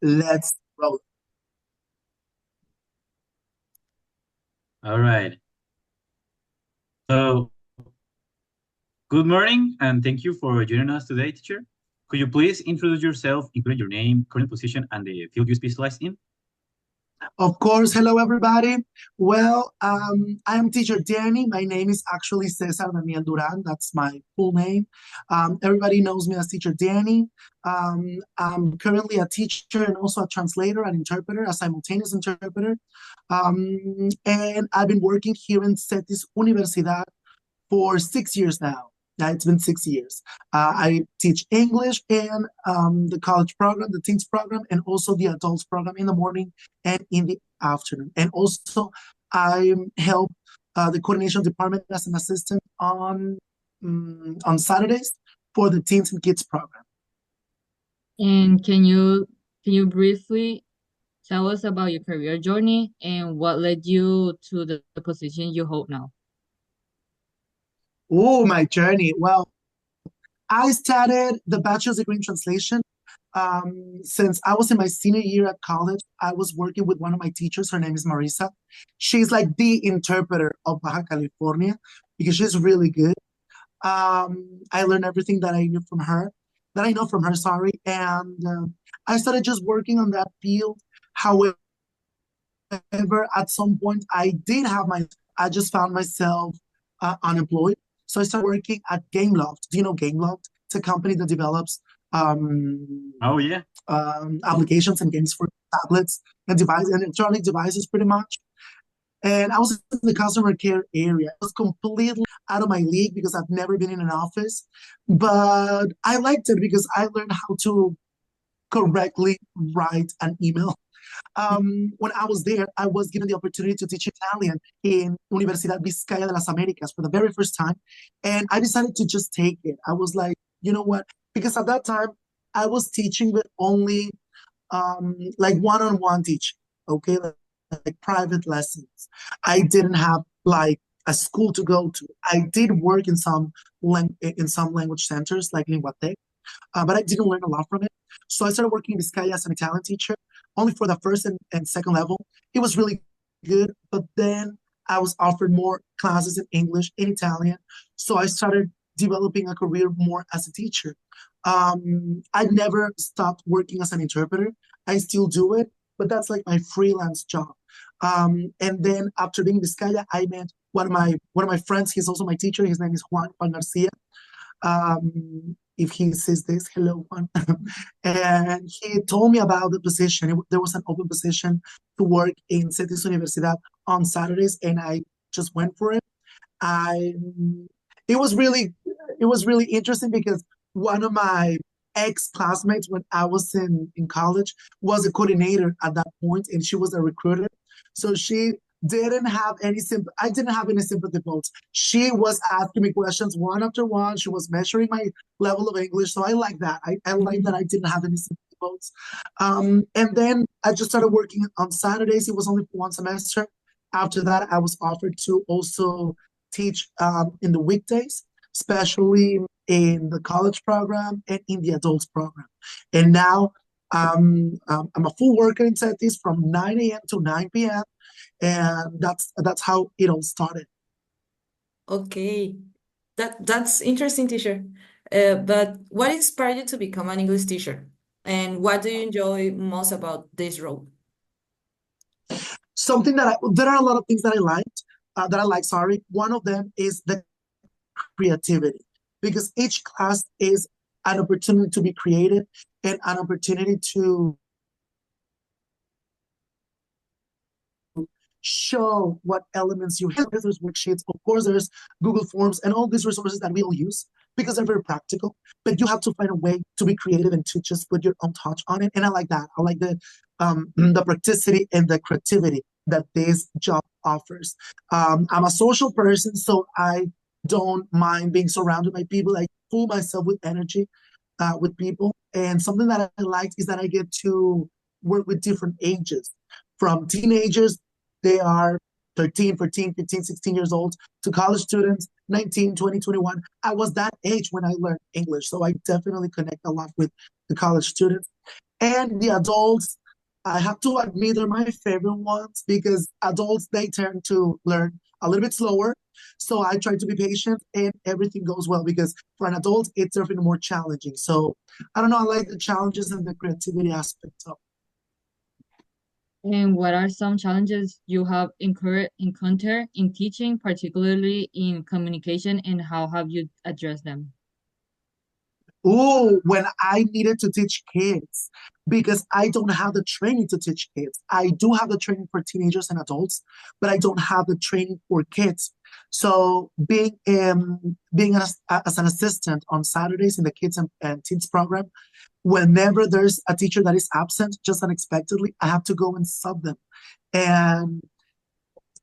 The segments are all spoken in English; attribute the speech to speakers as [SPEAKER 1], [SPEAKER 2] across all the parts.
[SPEAKER 1] Let's roll.
[SPEAKER 2] All right. So, good morning, and thank you for joining us today, teacher. Could you please introduce yourself, including your name, current position, and the field you specialize in?
[SPEAKER 1] Of course, hello everybody. Well, I am teacher Danny. My name is actually Cesar Daniel Duran. That's my full name. Everybody knows me as teacher Danny. I'm currently a teacher and also a translator and interpreter, a simultaneous interpreter. And I've been working here in Cetis Universidad for 6 years now. Yeah, it's been 6 years. I teach English and the college program, the teens program, and also the adults program in the morning and in the afternoon. And also, I help the coordination department as an assistant on Saturdays for the teens and kids program.
[SPEAKER 3] And can you briefly tell us about your career journey and what led you to the position you hold now?
[SPEAKER 1] Oh, my journey. Well, I started the bachelor's degree in translation. Since I was in my senior year at college, I was working with one of my teachers. Her name is Marisa. She's like the interpreter of Baja California because she's really good. I learned everything that I knew from her, that I know from her, sorry. And I started just working on that field. However, at some point, I just found myself unemployed. So I started working at Gameloft. Do you know Gameloft? It's a company that develops
[SPEAKER 2] Oh, yeah.
[SPEAKER 1] applications and games for tablets and devices and electronic devices, pretty much. And I was in the customer care area. I was completely out of my league because I've never been in an office, but I liked it because I learned how to correctly write an email. When I was there, I was given the opportunity to teach Italian in Universidad Vizcaya de las Americas for the very first time. And I decided to just take it. I was like, you know what? Because at that time, I was teaching, but only like one-on-one teaching, okay? Like private lessons. I didn't have like a school to go to. I did work in some language centers like Linguatec, but I didn't learn a lot from it. So I started working in Vizcaya as an Italian teacher, only for the first and second level. It was really good, but then I was offered more classes in English, in Italian. So I started developing a career more as a teacher. I never stopped working as an interpreter. I still do it, but that's like my freelance job. And then after being in Vizcaya, I met one of my friends. He's also my teacher. His name is Juan Garcia. If he sees this, hello, Juan. And he told me about the position. There was an open position to work in Cetis Universidad on Saturdays, and I just went for it. I it was really it was really interesting because one of my ex-classmates when I was in college was a coordinator at that point, and she was a recruiter. So she didn't have any I didn't have any sympathy votes. She was asking me questions one after one. She was measuring my level of English. So I like that. I like that I didn't have any sympathy votes. And then I just started working on Saturdays. It was only for one semester. After that, I was offered to also teach in the weekdays, especially in the college program and in the adults program. And now I'm a full worker in Cetis from 9 a.m. to 9 p.m. And that's how it all started.
[SPEAKER 4] Okay, that's interesting, teacher. But what inspired you to become an English teacher? And what do you enjoy most about this role?
[SPEAKER 1] Something that there are a lot of things that I like, sorry. One of them is the creativity because each class is an opportunity to be creative and an opportunity to show what elements you have. There's worksheets, of course, there's Google Forms and all these resources that we all use because they're very practical. But you have to find a way to be creative and to just put your own touch on it. And I like that. I like the practicity and the creativity that this job offers. I'm a social person, so I don't mind being surrounded by people. I fool myself with energy with people. And something that I like is that I get to work with different ages, from teenagers, they are 13, 14, 15, 16 years old, to college students, 19, 20, 21. I was that age when I learned English, so I definitely connect a lot with the college students. And the adults, I have to admit, they're my favorite ones because adults, they tend to learn a little bit slower. So I try to be patient and everything goes well because for an adult, it's definitely more challenging. So I don't know, I like the challenges and the creativity aspect of
[SPEAKER 3] And what are some challenges you have encountered in teaching, particularly in communication, and how have you addressed them?
[SPEAKER 1] Oh, when I needed to teach kids, because I don't have the training to teach kids. I do have the training for teenagers and adults, but I don't have the training for kids. So being as an assistant on Saturdays in the kids and teens program, whenever there's a teacher that is absent, just unexpectedly, I have to go and sub them. And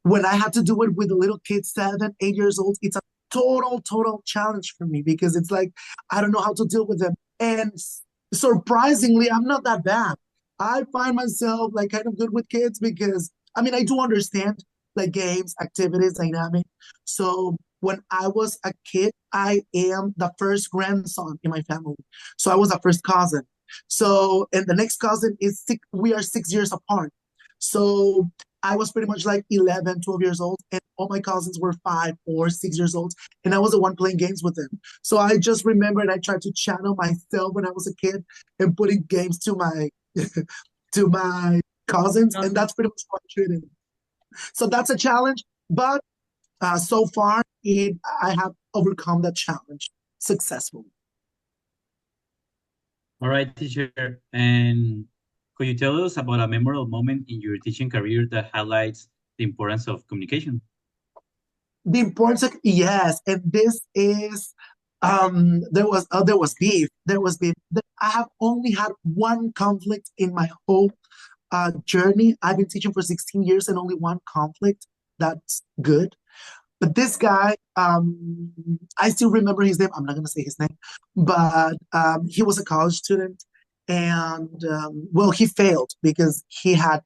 [SPEAKER 1] when I had to do it with the little kids, 7, 8 years old, it's a total challenge for me because it's like I don't know how to deal with them. And surprisingly, I'm not that bad. I find myself like kind of good with kids because I mean I do understand like games, activities, dynamic. So when I was a kid, I am the first grandson in my family. So I was the first cousin. So and the next cousin is we are 6 years apart. So I was pretty much like 11, 12 years old, and all my cousins were 5 or 6 years old, and I was the one playing games with them. So I just remembered I tried to channel myself when I was a kid and putting games to my to my cousins, and that's pretty much what I did. So that's a challenge, but so far I have overcome that challenge successfully.
[SPEAKER 2] All right, teacher. And could you tell us about a memorable moment in your teaching career that highlights the importance of communication?
[SPEAKER 1] The importance of, yes, and this is there was beef. I have only had one conflict in my whole journey. I've been teaching for 16 years and only one conflict. That's good. But this guy, I still remember his name. I'm not gonna say his name, but he was a college student, and well, he failed because he had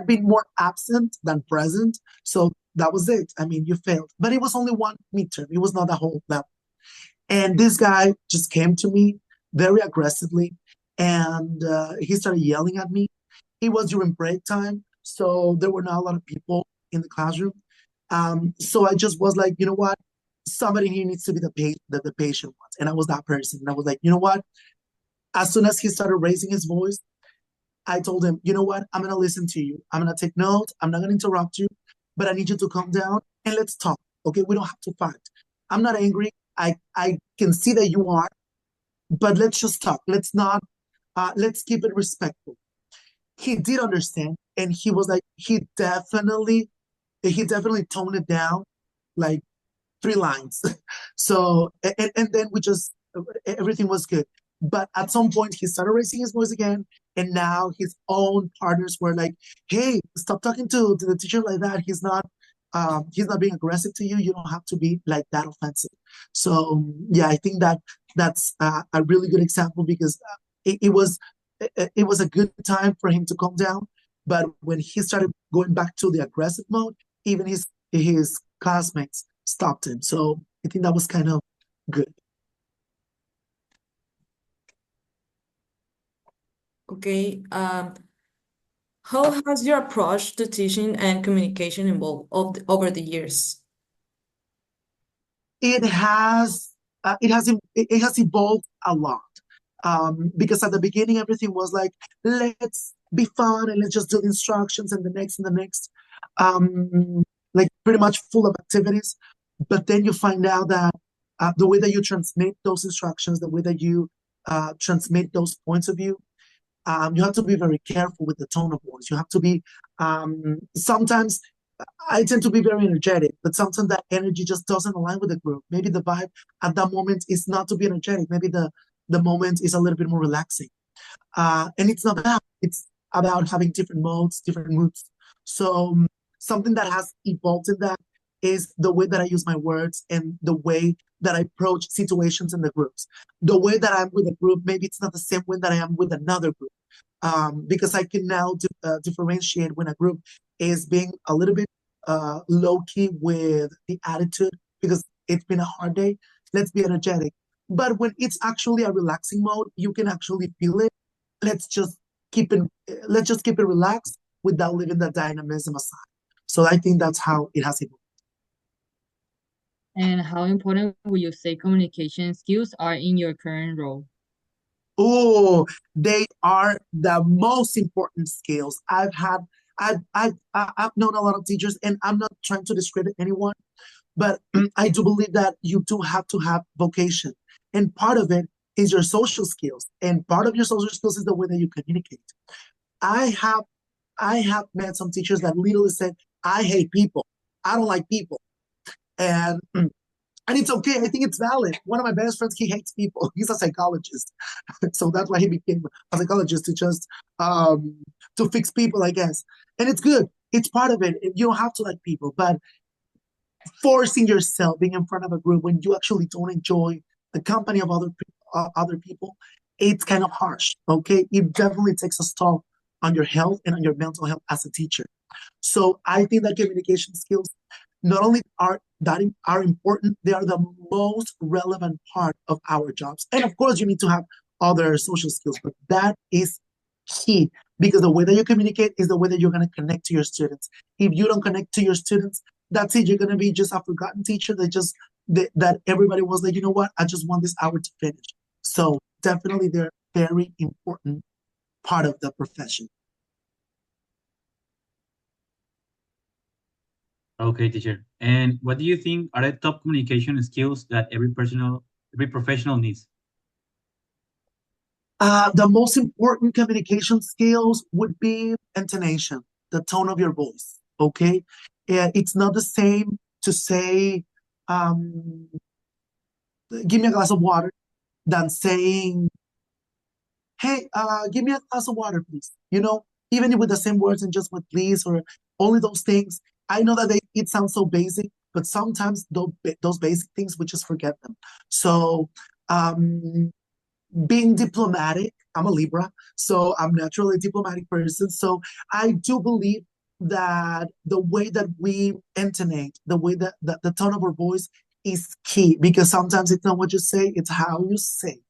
[SPEAKER 1] been more absent than present. So that was it. I mean, you failed. But it was only one midterm. It was not a whole level. And this guy just came to me very aggressively and he started yelling at me. It was during break time. So there were not a lot of people in the classroom. So I just was like, you know what? Somebody here needs to be the patient ones. And I was that person. And I was like, you know what? As soon as he started raising his voice, I told him, you know what? I'm going to listen to you. I'm going to take notes. I'm not going to interrupt you, but I need you to calm down and let's talk. Okay. We don't have to fight. I'm not angry. I can see that you are, but let's just talk. Let's keep it respectful. He did understand. And he was like, he definitely toned it down like 3 lines. So, and then everything was good. But at some point, he started raising his voice again. And now his own partners were like, hey, stop talking to the teacher like that. He's not being aggressive to you. You don't have to be like that offensive. So, yeah, I think that's a really good example because it was a good time for him to calm down. But when he started going back to the aggressive mode, even his classmates stopped him. So I think that was kind of good.
[SPEAKER 4] Okay. How has your approach to teaching and communication evolved over the years?
[SPEAKER 1] It has evolved a lot. Because at the beginning everything was like, let's be fun and let's just do the instructions and the next, like pretty much full of activities. But then you find out that the way that you transmit those instructions, the way that you transmit those points of view, you have to be very careful with the tone of voice. You have to be sometimes I tend to be very energetic, but sometimes that energy just doesn't align with the group. Maybe the vibe at that moment is not to be energetic. Maybe the moment is a little bit more relaxing. And it's not bad. It's about having different modes, different moods. So something that has evolved in that is the way that I use my words and the way that I approach situations in the groups. The way that I'm with a group, maybe it's not the same way that I am with another group. Because I can now differentiate when a group is being a little bit low key with the attitude because it's been a hard day. Let's be energetic. But when it's actually a relaxing mode, you can actually feel it. Let's just keep it, let's just keep it relaxed without leaving the dynamism aside. So I think that's how it has evolved.
[SPEAKER 3] And how important would you say communication skills are in your current role?
[SPEAKER 1] Oh, they are the most important skills. I've known a lot of teachers, and I'm not trying to discredit anyone, but I do believe that you do have to have vocation, and part of it is your social skills, and part of your social skills is the way that you communicate. I have I have met some teachers that literally said, "I hate people. I don't like people," and it's okay. I think it's valid. One of my best friends, he hates people. He's a psychologist, so that's why he became a psychologist to just um, to fix people, I guess. And it's good. It's part of it. You don't have to like people, but forcing yourself being in front of a group when you actually don't enjoy the company of other people, it's kind of harsh. Okay, it definitely takes a toll on your health and on your mental health as a teacher. So I think that communication skills not only are important, they are the most relevant part of our jobs. And of course, you need to have other social skills, but that is key because the way that you communicate is the way that you're going to connect to your students. If you don't connect to your students, that's it. You're going to be just a forgotten teacher that everybody was like, you know what? I just want this hour to finish. So definitely, they're very important part of the profession.
[SPEAKER 2] Okay, teacher. And what do you think are the top communication skills that every professional needs?
[SPEAKER 1] The most important communication skills would be intonation, the tone of your voice. Okay, it's not the same to say, um, "Give me a glass of water," than saying, "Hey, give me a glass of water, please." Even with the same words and just with "please" or only those things. I know that it sounds so basic, but sometimes those basic things we just forget them. So. Being diplomatic, I'm a Libra, so I'm naturally a diplomatic person. So I do believe that the way that we intonate, the way that the tone of our voice is key because sometimes it's not what you say, it's how you say.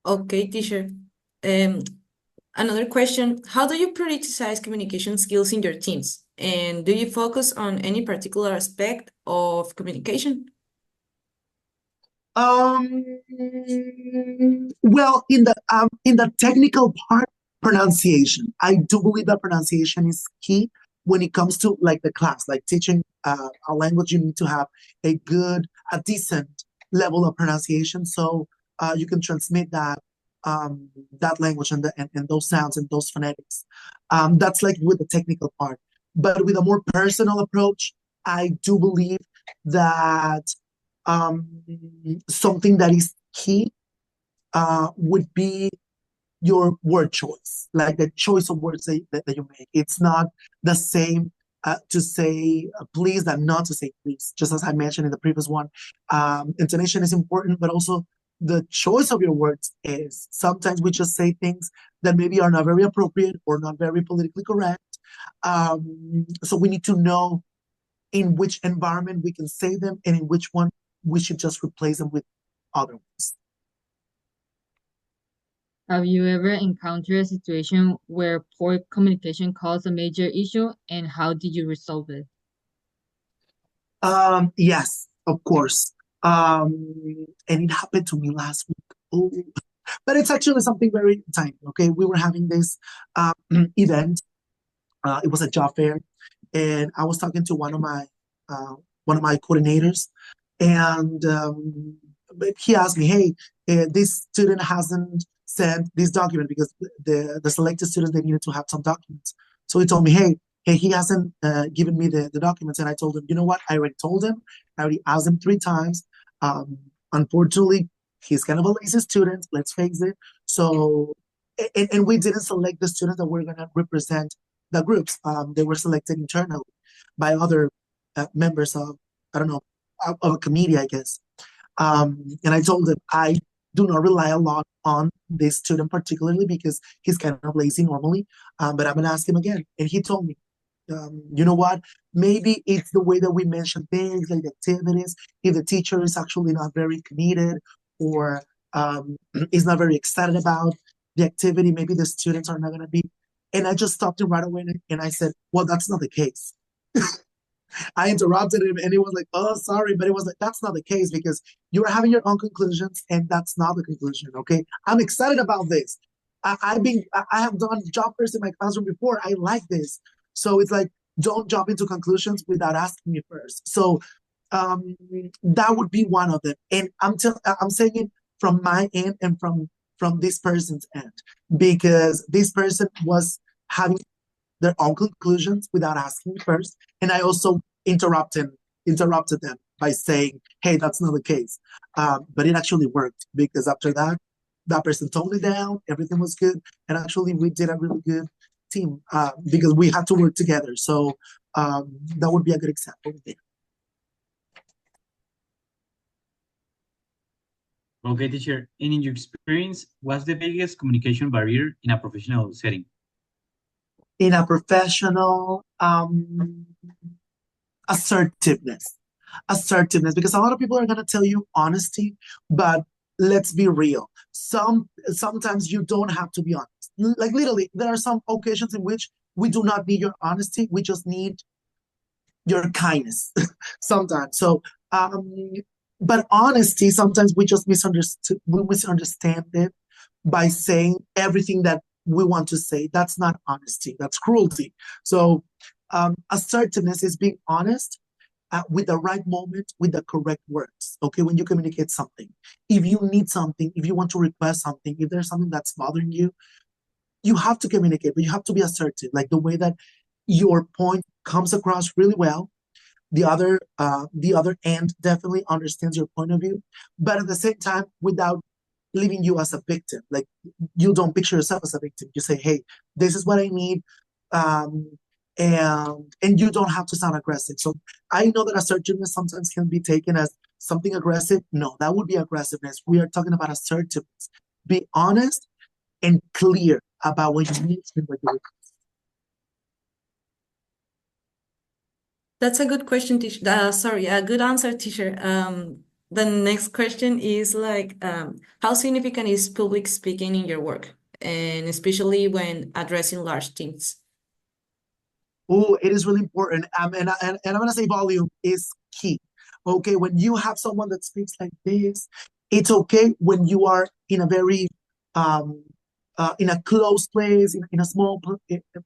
[SPEAKER 4] Okay, teacher. Um, Another question, how do you prioritize communication skills in your teams? And do you focus on any particular aspect of communication?
[SPEAKER 1] Um, well, in the technical part, pronunciation. I do believe that pronunciation is key when it comes to like the class, like teaching a language. You need to have a decent level of pronunciation, so you can transmit that language and those sounds and those phonetics. That's like with the technical part, but with a more personal approach, I do believe that um, something that is key would be your word choice, like the choice of words that you make. It's not the same to say please than not to say please. Just as I mentioned in the previous one, intonation is important, but also the choice of your words is. Sometimes we just say things that maybe are not very appropriate or not very politically correct. So we need to know in which environment we can say them and in which one we should just replace them with other ones.
[SPEAKER 3] Have you ever encountered a situation where poor communication caused a major issue, and how did you resolve it?
[SPEAKER 1] Yes, of course. And it happened to me last week. Oh, but it's actually something very tiny. Okay, we were having this event. It was a job fair, and I was talking to one of my coordinators, and he asked me, "Hey, this student hasn't sent this document because the selected students they needed to have some documents." So he told me, "Hey, he hasn't given me the documents," and I told him, "You know what? I already told him. I already asked him 3 times. Unfortunately, he's kind of a lazy student. Let's face it. So." And we didn't select the students that were going to represent the groups. They were selected internally by other members of, I don't know, of a committee, I guess. And I told him I do not rely a lot on this student particularly because he's kind of lazy normally. But I'm gonna ask him again. And he told me, you know what? Maybe it's the way that we mention things, like the activities. If the teacher is actually not very committed or is not very excited about the activity, maybe the students are not going to be. And I just stopped him right away and I said, well, that's not the case. I interrupted him and he was like, oh, sorry. But it was like, that's not the case because you're having your own conclusions and that's not the conclusion. Okay. I'm excited about this. I have done job fairs in my classroom before. I like this. So it's like, don't jump into conclusions without asking me first. So that would be one of them. And I'm saying it from my end and from this person's end, because this person was having their own conclusions without asking me first. And I also interrupted them by saying, hey, that's not the case. But it actually worked because after that, that person toned it down, everything was good. And actually we did a really good team because we had to work together. So that would be a good example there.
[SPEAKER 2] Okay, teacher. And in your experience, what's the biggest communication barrier in a professional setting?
[SPEAKER 1] In a professional, assertiveness, because a lot of people are going to tell you honesty, but let's be real. Sometimes you don't have to be honest. Like literally, there are some occasions in which we do not need your honesty. We just need your kindness sometimes. So, but honesty, sometimes we just misunderstand it by saying everything that we want to say. That's not honesty. That's cruelty. So assertiveness is being honest with the right moment, with the correct words. Okay, when you communicate something. If you need something, if you want to request something, if there's something that's bothering you, you have to communicate, but you have to be assertive, like the way that your point comes across really well. The other end definitely understands your point of view, but at the same time, without leaving you as a victim. Like you don't picture yourself as a victim. You say, hey, this is what I need. And you don't have to sound aggressive. So I know that assertiveness sometimes can be taken as something aggressive. No, that would be aggressiveness. We are talking about assertiveness. Be honest and clear about what you need and what you request.
[SPEAKER 4] That's a good question, teacher. Sorry, a good answer, teacher. The next question is like, how significant is public speaking in your work, and especially when addressing large teams?
[SPEAKER 1] Oh, it is really important. And I'm going to say volume is key. Okay, when you have someone that speaks like this, it's okay when you are in a very, in a closed place, in a small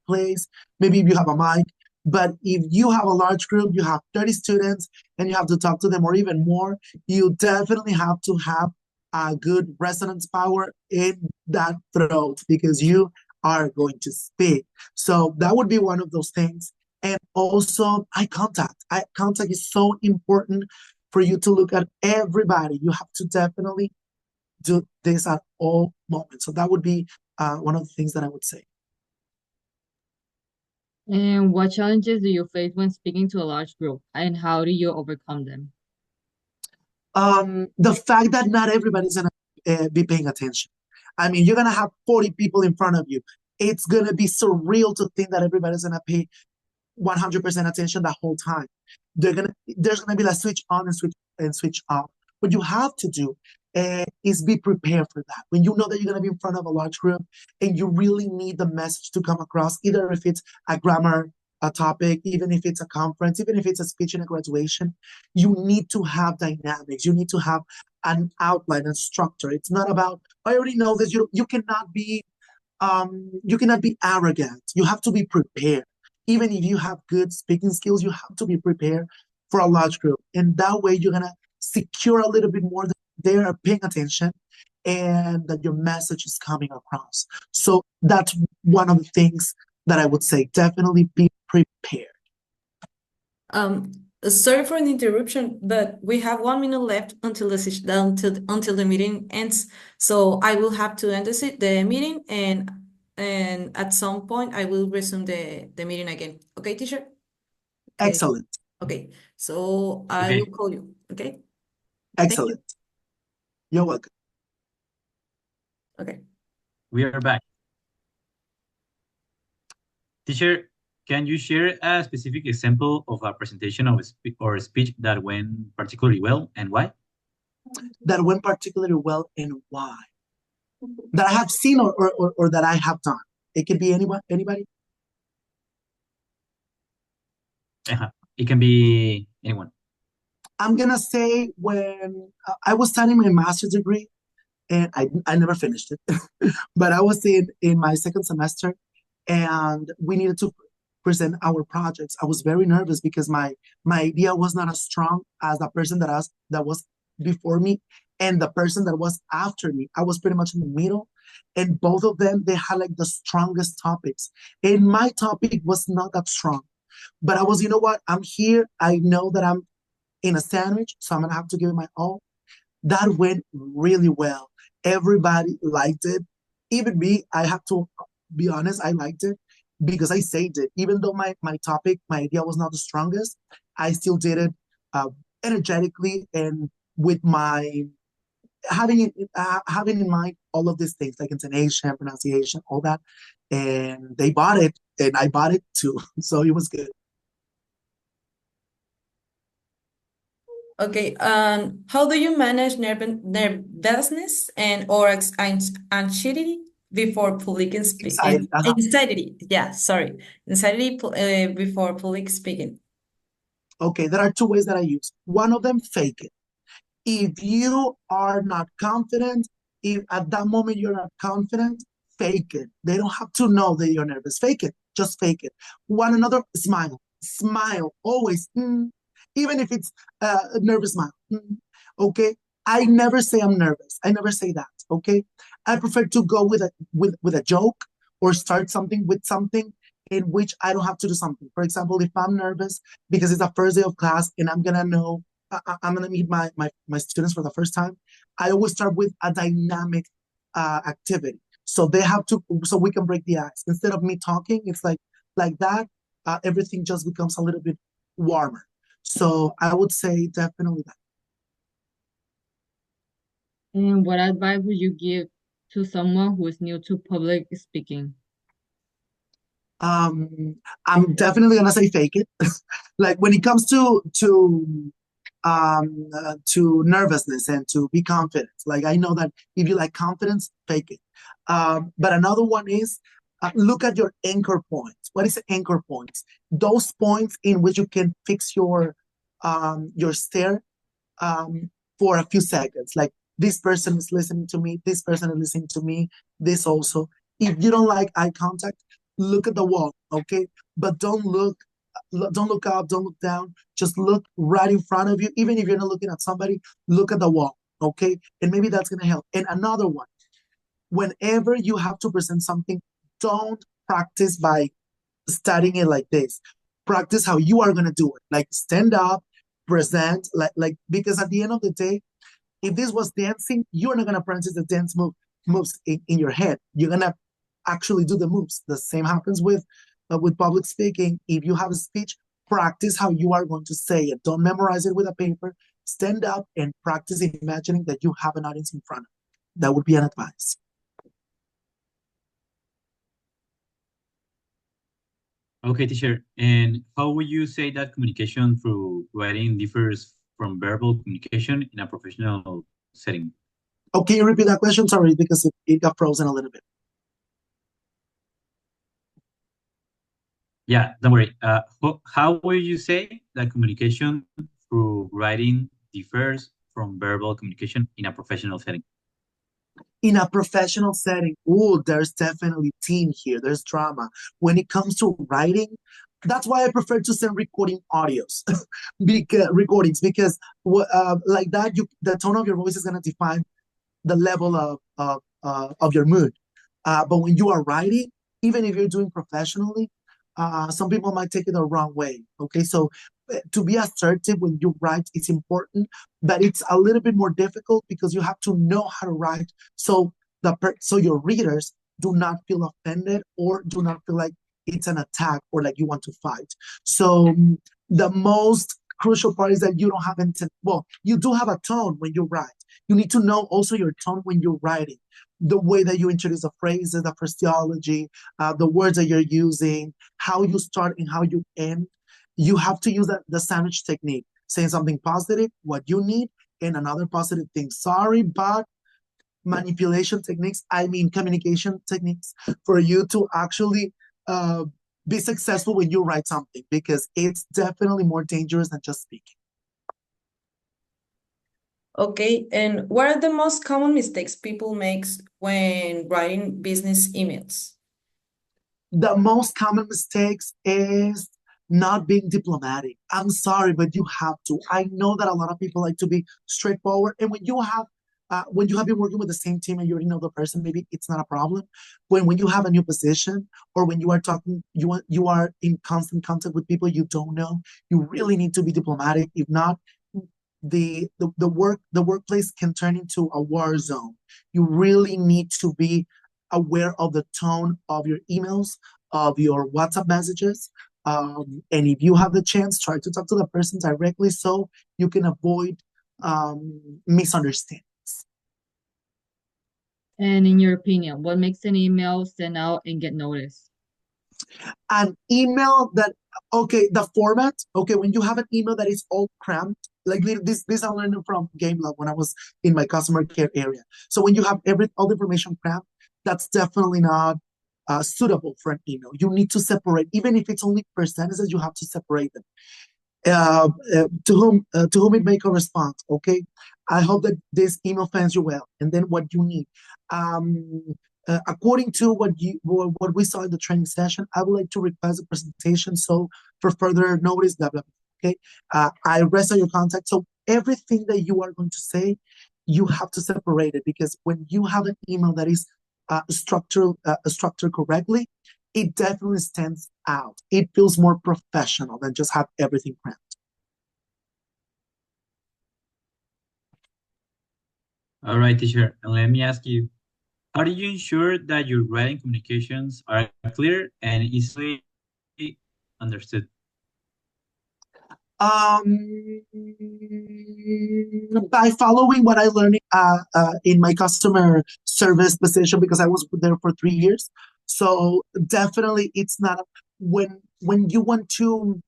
[SPEAKER 1] place, maybe if you have a mic. But if you have a large group, you have 30 students and you have to talk to them or even more, you definitely have to have a good resonance power in that throat because you are going to speak. So that would be one of those things. And also eye contact. Eye contact is so important for you to look at everybody. You have to definitely do this at all moments. So that would be one of the things that I would say.
[SPEAKER 3] And what challenges do you face when speaking to a large group, and how do you overcome them?
[SPEAKER 1] The fact that not everybody's going to be paying attention. I mean, you're going to have 40 people in front of you. It's going to be surreal to think that everybody's going to pay 100% attention the whole time. There's going to be like switch on and switch off. What you have to do is be prepared for that. When you know that you're going to be in front of a large group and you really need the message to come across, either if it's a grammar, a topic, even if it's a conference, even if it's a speech in a graduation, you need to have dynamics. You need to have an outline and structure. It's not about, I already know this. You cannot be arrogant. You have to be prepared. Even if you have good speaking skills, you have to be prepared for a large group. And that way you're gonna secure a little bit more that they are paying attention and that your message is coming across. So that's one of the things that I would say. Definitely be prepared.
[SPEAKER 4] Sorry for the interruption, but we have 1 minute left until the meeting ends. So I will have to end the meeting, and at some point I will resume the meeting again. Okay, teacher? Okay.
[SPEAKER 1] Excellent.
[SPEAKER 4] Okay. So I will call you. Okay.
[SPEAKER 1] Excellent. You're welcome.
[SPEAKER 4] Okay.
[SPEAKER 2] We are back. Teacher, Can you share a specific example of a presentation or a speech that went particularly well and why?
[SPEAKER 1] That went particularly well and why? That I have seen or that I have done. It could be anyone, anybody.
[SPEAKER 2] It can be anyone.
[SPEAKER 1] I'm gonna say when I was studying my master's degree, and I never finished it, but I was in my second semester, and we needed to present our projects. I was very nervous because my idea was not as strong as the person that was before me and the person that was after me. I was pretty much in the middle, and both of them they had like the strongest topics, and my topic was not that strong. But I was, you know what? I'm here. I know that I'm in a sandwich, so I'm gonna have to give it my all. That went really well. Everybody liked it. Even me, I have to be honest, I liked it because I saved it. Even though my topic, my idea was not the strongest, I still did it energetically and with my having in mind all of these things like intonation, pronunciation, all that. And they bought it, and I bought it too. So it was good.
[SPEAKER 4] Okay, how do you manage nervousness and or anxiety before public speaking?
[SPEAKER 1] Anxiety.
[SPEAKER 4] Anxiety, yeah, sorry. Anxiety before public speaking.
[SPEAKER 1] Okay, there are two ways that I use. One of them, fake it. If you are not confident, if at that moment you're not confident, fake it. They don't have to know that you're nervous. Fake it. Just fake it. One another, smile. Smile. Always. Even if it's a nervous smile. Okay. I never say I'm nervous. I never say that. Okay. I prefer to go with a joke or start something with something in which I don't have to do something. For example, if I'm nervous because it's the first day of class and I'm gonna meet my students for the first time, I always start with a dynamic activity. So they have to, so we can break the ice. Instead of me talking, it's like that. Everything just becomes a little bit warmer. So I would say definitely that.
[SPEAKER 3] And what advice would you give to someone who is new to public speaking?
[SPEAKER 1] I'm definitely gonna say fake it. Like when it comes to nervousness and to be confident. Like I know that if you like confidence, fake it. But another one is look at your anchor points. What is anchor points? Those points in which you can fix your stare for a few seconds. Like this person is listening to me, this person is listening to me, this also. If you don't like eye contact, look at the wall, okay? But don't look up, don't look down. Just look right in front of you. Even if you're not looking at somebody, look at the wall, okay? And maybe that's gonna help. And another one, whenever you have to present something, don't practice by studying it like this. Practice how you are gonna do it. Like stand up, present, like because at the end of the day, if this was dancing, you're not gonna practice the dance moves in your head. You're gonna actually do the moves. The same happens with public speaking. If you have a speech, practice how you are going to say it. Don't memorize it with a paper. Stand up and practice imagining that you have an audience in front of you. That would be an advice.
[SPEAKER 2] Okay, teacher. And how would you say that communication through writing differs from verbal communication in a professional setting?
[SPEAKER 1] Okay, you repeat that question? Sorry, because it got frozen a little bit.
[SPEAKER 2] Yeah, don't worry. How will you say that communication through writing differs from verbal communication in a professional setting?
[SPEAKER 1] In a professional setting, there's definitely team here. There's drama. When it comes to writing, that's why I prefer to send recording audios, because like that, the tone of your voice is gonna define the level of your mood. But when you are writing, even if you're doing professionally, some people might take it the wrong way. Okay, so to be assertive when you write, it's important, but it's a little bit more difficult because you have to know how to write. So so your readers do not feel offended or do not feel like it's an attack or like you want to fight. So the most crucial part is that you don't have intent. Well, you do have a tone when you write. You need to know also your tone when you're writing, the way that you introduce the phrases, the phraseology, the words that you're using, how you start and how you end. You have to use the sandwich technique, saying something positive, what you need, and another positive thing. Sorry, but manipulation techniques, I mean communication techniques, for you to actually be successful when you write something, because it's definitely more dangerous than just speaking.
[SPEAKER 4] Okay, and what are the most common mistakes people make when writing business emails?
[SPEAKER 1] The most common mistakes is not being diplomatic. I'm sorry, but you have to. I know that a lot of people like to be straightforward, and when you have been working with the same team and you already know the person, maybe it's not a problem. When you have a new position, or when you are talking, you are in constant contact with people you don't know, you really need to be diplomatic. If not, the workplace can turn into a war zone. You really need to be aware of the tone of your emails, of your WhatsApp messages. And if you have the chance, try to talk to the person directly so you can avoid misunderstandings.
[SPEAKER 3] And in your opinion, what makes an email stand out and get noticed?
[SPEAKER 1] An email that, okay, the format, okay, when you have an email that is all cramped, like this I learned from GameLab when I was in my customer care area. So when you have all the information cramped, that's definitely not suitable for an email. You need to separate, even if it's only percentages, you have to separate them. To whom it may correspond. Okay, I hope that this email finds you well, and then what you need. According to what we saw in the training session, I would like to request a presentation. So for further notice, blah blah. Okay, I rest on your contact. So everything that you are going to say, you have to separate it, because when you have an email that is structured correctly, it definitely stands out. It feels more professional than just have everything cramped.
[SPEAKER 2] All right, teacher. And let me ask you, how do you ensure that your writing communications are clear and easily understood?
[SPEAKER 1] By following what I learned in my customer service position, because I was there for 3 years. So definitely, it's not when you want to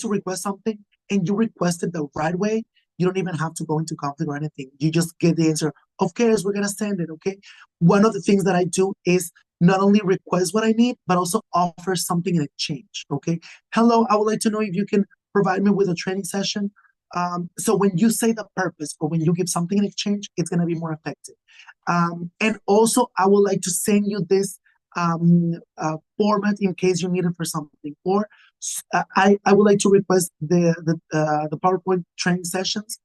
[SPEAKER 1] request something and you request it the right way, you don't even have to go into conflict or anything. You just get the answer. Of course, we're gonna send it. Okay. One of the things that I do is not only request what I need, but also offer something in exchange. Okay. Hello, I would like to know if you can provide me with a training session. So when you say the purpose, or when you give something in exchange, it's going to be more effective. And also, I would like to send you this format in case you need it for something. Or I would like to request the PowerPoint training sessions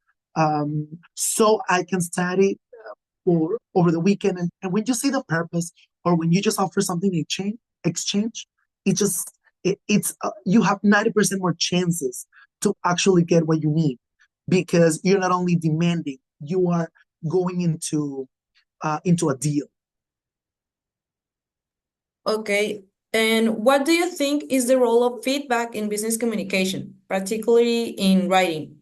[SPEAKER 1] so I can study for over the weekend. And when you say the purpose, or when you just offer something in exchange, it's you have 90% more chances to actually get what you need, because you're not only demanding, you are going into a deal.
[SPEAKER 4] Okay, and what do you think is the role of feedback in business communication, particularly in writing?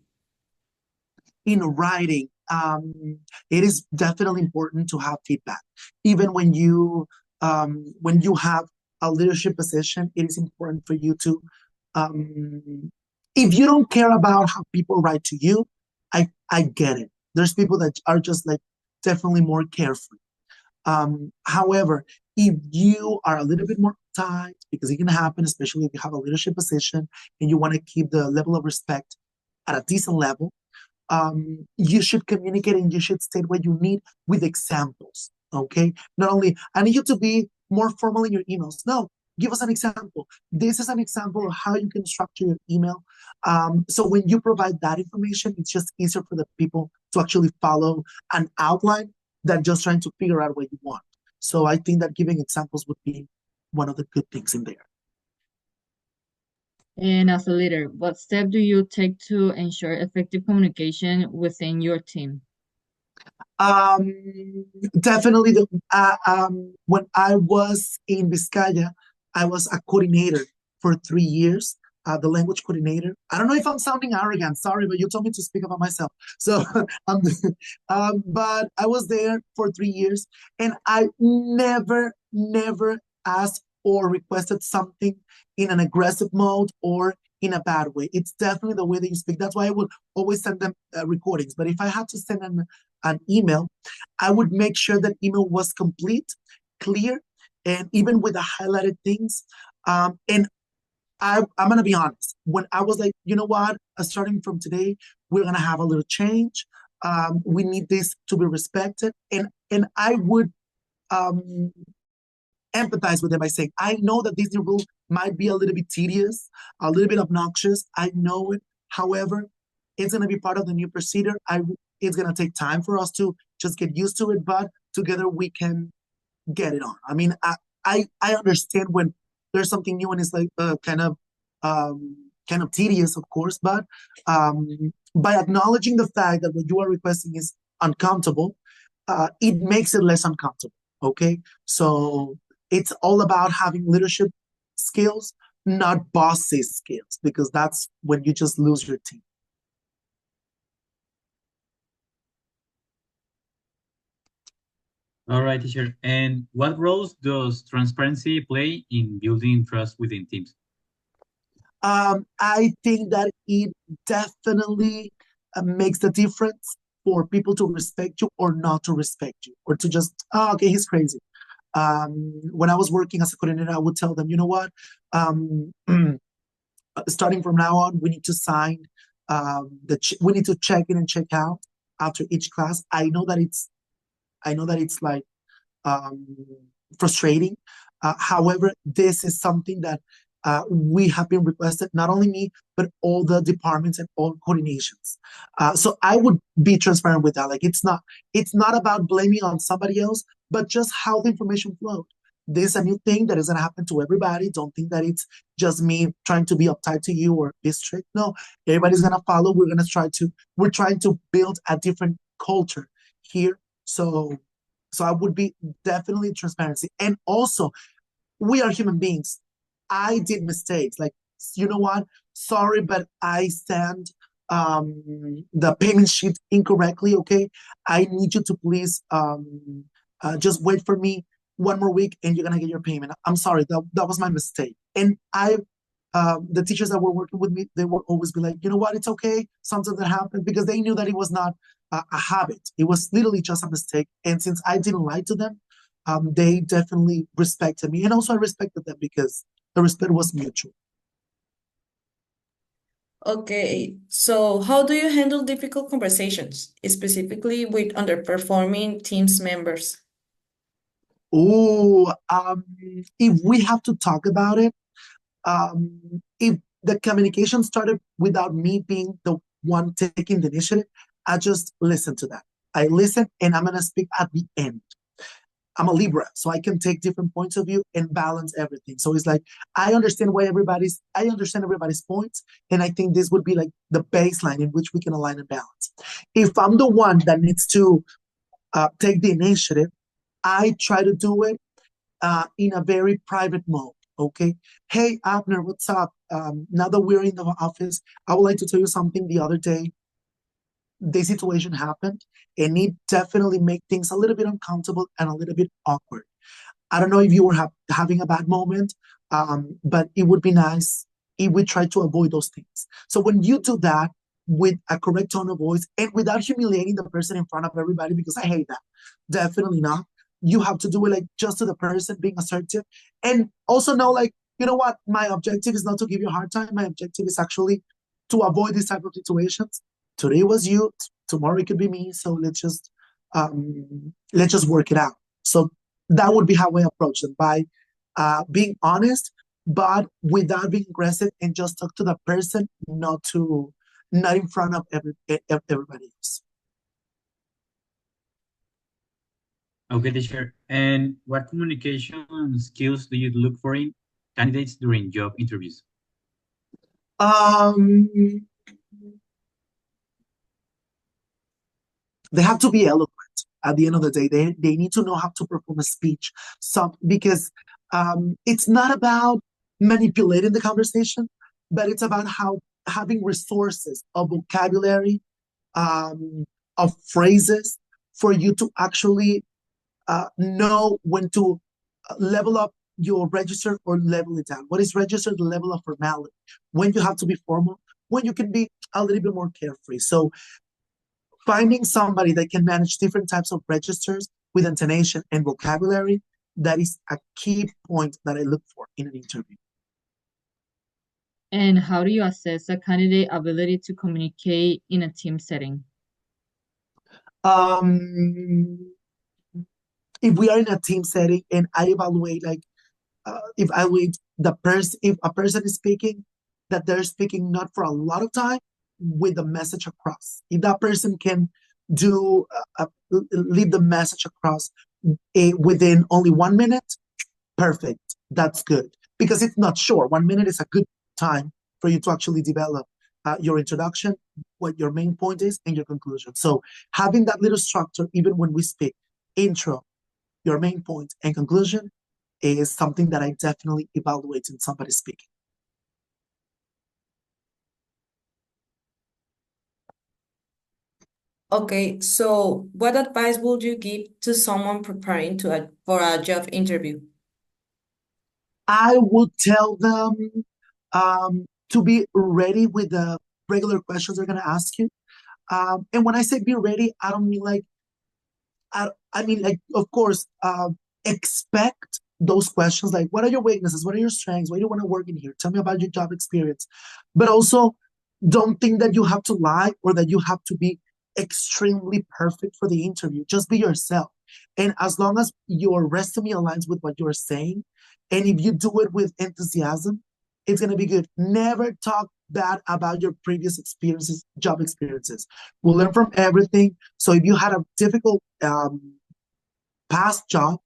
[SPEAKER 1] In writing, it is definitely important to have feedback. Even when you have a leadership position, it is important for you to, if you don't care about how people write to you, I get it. There's people that are just like definitely more carefree. However, if you are a little bit more tight, because it can happen, especially if you have a leadership position and you want to keep the level of respect at a decent level, you should communicate and you should state what you need with examples. Okay, not only I need you to be more formal in your emails. No, give us an example. This is an example of how you can structure your email. So when you provide that information, it's just easier for the people to actually follow an outline than just trying to figure out what you want. So I think that giving examples would be one of the good things in there.
[SPEAKER 3] And as a leader, what step do you take to ensure effective communication within your team?
[SPEAKER 1] Definitely, when I was in Vizcaya, I was a coordinator for 3 years the language coordinator. I don't know if I'm sounding arrogant, sorry, but you told me to speak about myself. So, but I was there for 3 years, and I never asked or requested something in an aggressive mode or in a bad way. It's definitely the way that you speak. That's why I would always send them recordings. But if I had to send an email, I would make sure that email was complete, clear, and even with the highlighted things. And I'm gonna be honest. When I was like, you know what, starting from today, we're gonna have a little change. We need this to be respected, and I would empathize with them by saying, I know that this new rule might be a little bit tedious, a little bit obnoxious. I know it. However, it's gonna be part of the new procedure. It's gonna take time for us to just get used to it, but together we can get it on. I mean, I understand when there's something new and it's like kind of tedious, of course, but by acknowledging the fact that what you are requesting is uncomfortable, it makes it less uncomfortable. Okay, so it's all about having leadership skills, not bossy skills, because that's when you just lose your team.
[SPEAKER 2] All right, teacher. And what roles does transparency play in building trust within teams?
[SPEAKER 1] I think that it definitely makes the difference for people to respect you or not to respect you, or to just, oh, okay, he's crazy. When I was working as a coordinator, I would tell them, you know what, starting from now on, we need to sign, we need to check in and check out after each class. I know that it's like frustrating. However, this is something that we have been requested, not only me, but all the departments and all coordinations. So I would be transparent with that. Like, it's not about blaming on somebody else, but just how the information flowed. This is a new thing that is going to happen to everybody. Don't think that it's just me trying to be uptight to you or be strict. No, everybody's going to follow. We're trying to build a different culture here. So I would be definitely transparency. And also, we are human beings. I did mistakes. Like, you know what? Sorry, but I sent the payment sheet incorrectly. Okay, I need you to please just wait for me one more week, and you're gonna get your payment. I'm sorry, that was my mistake. And the teachers that were working with me, they would always be like, you know what? It's okay. Something that happened, because they knew that it was not a habit. It was literally just a mistake. And since I didn't lie to them, they definitely respected me, and also I respected them because the respect was mutual.
[SPEAKER 4] Okay, so how do you handle difficult conversations, specifically with underperforming teams members?
[SPEAKER 1] Oh, if we have to talk about it, if the communication started without me being the one taking the initiative, I just listen to that. I listen, and I'm gonna speak at the end. I'm a Libra, so I can take different points of view and balance everything. So it's like, I understand everybody's points, and I think this would be like the baseline in which we can align and balance. If I'm the one that needs to take the initiative, I try to do it in a very private mode. Okay, hey Abner, what's up? Now that we're in the office, I would like to tell you something. The other day, this situation happened, and it definitely made things a little bit uncomfortable and a little bit awkward. I don't know if you were having a bad moment, but it would be nice if we try to avoid those things. So when you do that with a correct tone of voice and without humiliating the person in front of everybody, because I hate that, definitely not. You have to do it like just to the person, being assertive, and also know, like, you know what, my objective is not to give you a hard time. My objective is actually to avoid these type of situations. Today was you, tomorrow it could be me. So let's just work it out. So that would be how I approach them, by being honest, but without being aggressive, and just talk to the person, not in front of everybody else.
[SPEAKER 2] Okay, teacher. And what communication skills do you look for in candidates during job interviews?
[SPEAKER 1] They have to be eloquent. At the end of the day, they need to know how to perform a speech. Because it's not about manipulating the conversation. but it's about how having resources of vocabulary, of phrases for you to actually know when to level up your register or level it down. What is register? The level of formality. When you have to be formal, when you can be a little bit more carefree. So finding somebody that can manage different types of registers with intonation and vocabulary, that is a key point that I look for in an interview.
[SPEAKER 3] And how do you assess a candidate ability to communicate in a team setting?
[SPEAKER 1] If we are in a team setting and I evaluate if a person is speaking, that they're speaking not for a lot of time with the message across. If that person can leave the message across within only 1 minute, perfect. That's good, because it's not short. 1 minute is a good time for you to actually develop your introduction, what your main point is, and your conclusion. So having that little structure, even when we speak, intro, your main point, and conclusion, is something that I definitely evaluate in somebody speaking.
[SPEAKER 4] Okay, so what advice would you give to someone preparing for a job interview?
[SPEAKER 1] I would tell them to be ready with the regular questions they're going to ask you. And when I say be ready, I don't mean like, I mean, like, of course, expect those questions like, what are your weaknesses? What are your strengths? Why do you want to work in here? Tell me about your job experience. But also, don't think that you have to lie or that you have to be extremely perfect for the interview. Just be yourself. And as long as your resume aligns with what you're saying, and if you do it with enthusiasm, it's going to be good. Never talk bad about your previous experiences, job experiences. We'll learn from everything. So if you had a difficult past job,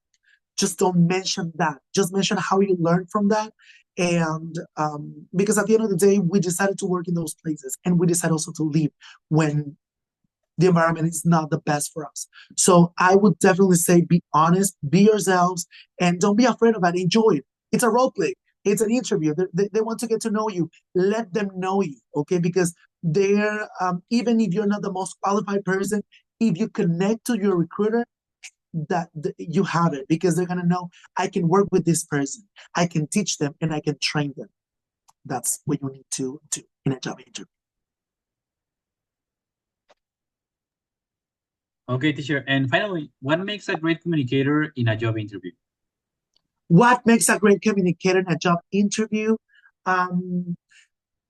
[SPEAKER 1] just don't mention that. Just mention how you learned from that. And because at the end of the day, we decided to work in those places, and we decided also to leave when the environment is not the best for us. So I would definitely say be honest, be yourselves, and don't be afraid of it. Enjoy it. It's a role play. It's an interview. They want to get to know you. Let them know you, okay? Because they're, even if you're not the most qualified person, if you connect to your recruiter, you have it, because they're going to know, I can work with this person. I can teach them and I can train them. That's what you need to do in a job interview.
[SPEAKER 2] Okay, teacher. And finally, what makes a great communicator in a job interview?
[SPEAKER 1] What makes a great communicator in a job interview?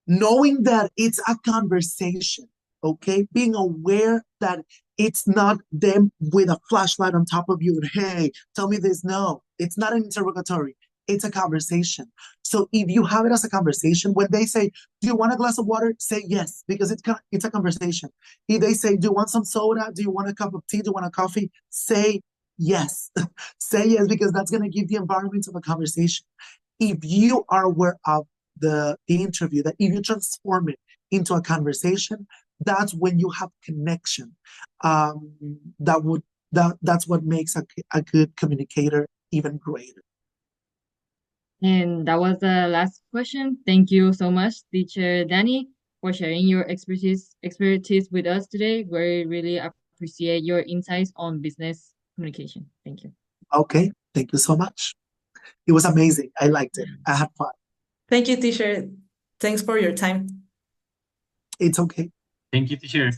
[SPEAKER 1] Knowing that it's a conversation, okay? Being aware that it's not them with a flashlight on top of you and, hey, tell me this. No, it's not an interrogatory. It's a conversation. So if you have it as a conversation, when they say, do you want a glass of water? Say yes, because it's a conversation. If they say, do you want some soda? Do you want a cup of tea? Do you want a coffee? Say yes. Say yes, because that's going to give the environment of a conversation. If you are aware of the interview, that if you transform it into a conversation, that's when you have connection. That's what makes a good communicator even greater.
[SPEAKER 3] And that was the last question. Thank you so much, teacher Danny, for sharing your expertise with us today. We really appreciate your insights on business communication. Thank you.
[SPEAKER 1] Okay, thank you so much. It was amazing. I liked it. I had fun.
[SPEAKER 4] Thank you, teacher. Thanks for your time.
[SPEAKER 1] It's okay.
[SPEAKER 2] Thank you, teacher.